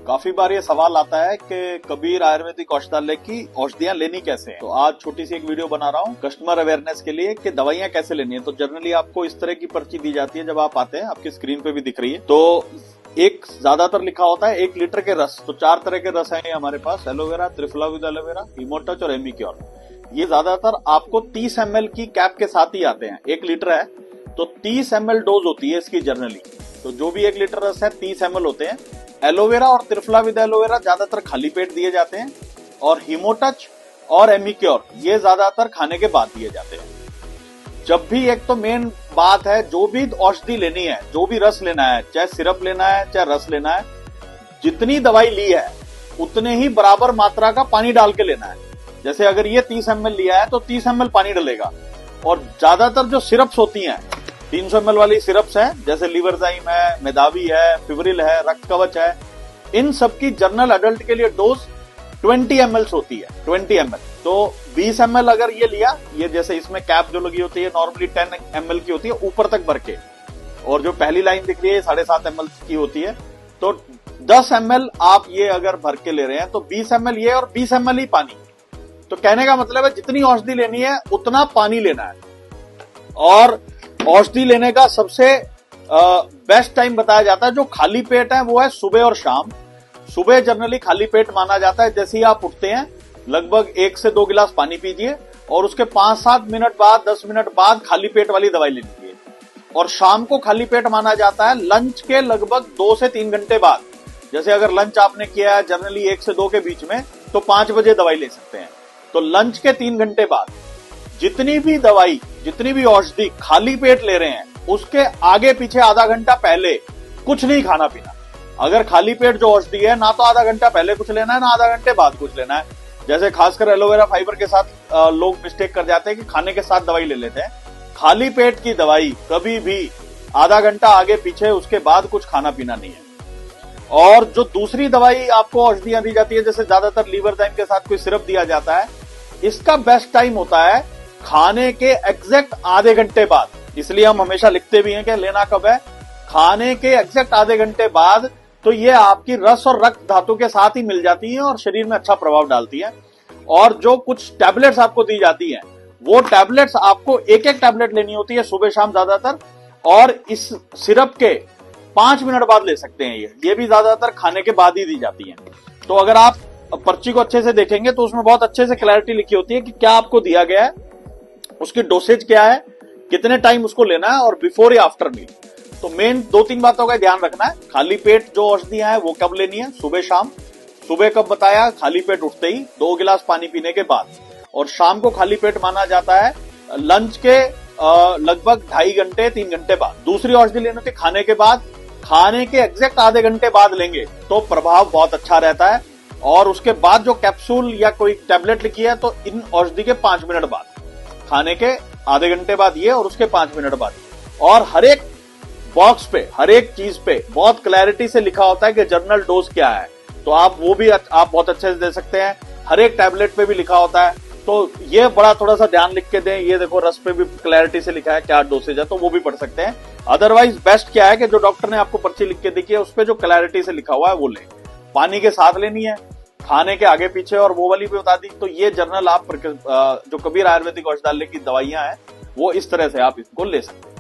काफी बार ये सवाल आता है कि कबीर आयुर्वेदिक औषधालय की औषधियां लेनी कैसे हैं। तो आज छोटी सी एक वीडियो बना रहा हूँ कस्टमर अवेयरनेस के लिए कि दवाइयां कैसे लेनी है। तो जनरली आपको इस तरह की पर्ची दी जाती है जब आप आते हैं, आपकी स्क्रीन पे भी दिख रही है। तो एक ज्यादातर लिखा होता है 1 लीटर के रस। तो 4 तरह के रस हैं हमारे पास, एलोवेरा, त्रिफला विद एलोवेरा, हीमोटच और एमिक्योर। ये ज्यादातर आपको 30 ml की कैप के साथ ही आते हैं। 1 लीटर है तो 30 ml डोज होती है इसकी जनरली। तो जो भी 1 लीटर रस है 30 ml होते हैं। एलोवेरा और त्रिफला विद एलोवेरा ज्यादातर खाली पेट दिए जाते हैं, और हीमोटच और एमिक्योर ये ज्यादातर खाने के बाद दिए जाते हैं। जब भी एक तो मेन बात है, जो भी औषधि लेनी है, जो भी रस लेना है, चाहे सिरप लेना है चाहे रस लेना है, जितनी दवाई ली है उतने ही बराबर मात्रा का पानी डाल के लेना है। जैसे अगर ये 30 ml लिया है तो 30 ml पानी डलेगा। और ज्यादातर जो सिरप्स होती हैं 300 ml वाली सिरप्स है, जैसे लिवरजाइम है, मेदावी है, फिब्रिल है, रक्त कवच है, इन सब की जनरल अडल्ट के लिए डोज 20 ml होती है। 20 ml तो 20 ml अगर ये लिया, ये जैसे इसमें कैप जो लगी होती है नॉर्मली 10 ml की होती है ऊपर तक भर के, और जो पहली लाइन दिख रही है 7.5 ml की होती है। तो 10 ml आप ये अगर भर के ले रहे हैं तो 20 ml ये और 20 ml ही पानी। तो कहने का मतलब है जितनी औषधि लेनी है उतना पानी लेना है। और औषधि लेने का सबसे बेस्ट टाइम बताया जाता है, जो खाली पेट है वो है सुबह और शाम। सुबह जनरली खाली पेट माना जाता है। जैसे ही आप उठते हैं लगभग 1 से 2 गिलास पानी पीजिए, और उसके 5-7 मिनट बाद 10 मिनट बाद खाली पेट वाली दवाई ले लीजिए। और शाम को खाली पेट माना जाता है लंच के लगभग 2 से 3 घंटे बाद। जैसे अगर लंच आपने किया है जनरली 1 से 2 के बीच में, तो 5 बजे दवाई ले सकते हैं। तो लंच के 3 घंटे बाद जितनी भी दवाई, जितनी भी औषधि खाली पेट ले रहे हैं, उसके आगे पीछे आधा घंटा पहले कुछ नहीं खाना पीना। अगर खाली पेट जो औषधि है, ना तो आधा घंटा पहले कुछ लेना है, ना आधा घंटे बाद कुछ लेना है। जैसे खासकर एलोवेरा फाइबर के साथ लोग मिस्टेक कर जाते हैं कि खाने के साथ दवाई ले लेते हैं। खाली पेट की दवाई कभी भी आधा घंटा आगे पीछे, उसके बाद कुछ खाना पीना नहीं है। और जो दूसरी दवाई आपको औषधियां दी जाती है, जैसे ज्यादातर लिवरजाइम के साथ कोई सिरप दिया जाता है, इसका बेस्ट टाइम होता है खाने के एग्जैक्ट आधे घंटे बाद। इसलिए हम हमेशा लिखते भी हैं कि लेना कब है, खाने के एग्जैक्ट आधे घंटे बाद। तो ये आपकी रस और रक्त धातु के साथ ही मिल जाती है और शरीर में अच्छा प्रभाव डालती है। और जो कुछ टैबलेट्स आपको दी जाती हैं, वो टैबलेट्स आपको एक टैबलेट लेनी होती है सुबह शाम ज्यादातर, और इस सिरप के 5 मिनट बाद ले सकते हैं। ये भी ज्यादातर खाने के बाद ही दी जाती है। तो अगर आप पर्ची को अच्छे से देखेंगे तो उसमें बहुत अच्छे से क्लैरिटी लिखी होती है कि क्या आपको दिया गया है, उसकी डोसेज क्या है, कितने टाइम उसको लेना है, और बिफोर या आफ्टर मील। तो मेन 2-3 बातों का ध्यान रखना है। खाली पेट जो औषधियां हैं वो कब लेनी है, सुबह शाम। सुबह कब बताया, खाली पेट उठते ही 2 गिलास पानी पीने के बाद। और शाम को खाली पेट माना जाता है लंच के लगभग 2.5 घंटे 3 घंटे बाद। दूसरी औषधि लेने के खाने के बाद, खाने के एग्जैक्ट आधे घंटे बाद लेंगे तो प्रभाव बहुत अच्छा रहता है। और उसके बाद जो कैप्सूल या कोई टैबलेट लिखी है, तो इन औषधि के 5 मिनट बाद, खाने के आधे घंटे बाद ये, और उसके 5 मिनट बाद। और हर एक बॉक्स पे, हर एक चीज पे बहुत क्लैरिटी से लिखा होता है कि जर्नल डोज क्या है। तो आप वो भी आप बहुत अच्छे से दे सकते हैं। हर एक टैबलेट पे भी लिखा होता है। तो ये बड़ा थोड़ा सा ध्यान लिख के दें। ये देखो रस पे भी क्लैरिटी से लिखा है क्या डोसेज है, तो वो भी पढ़ सकते हैं। अदरवाइज बेस्ट क्या है कि जो डॉक्टर ने आपको पर्ची लिख के दी है, उस पे जो क्लैरिटी से लिखा हुआ है वो लें। पानी के साथ लेनी है, खाने के आगे पीछे, और वो वाली भी बता दी। तो ये जर्नल आप जो कबीर आयुर्वेदिक औषधालय की दवाइयां हैं, वो इस तरह से आप इसको ले सकते हैं।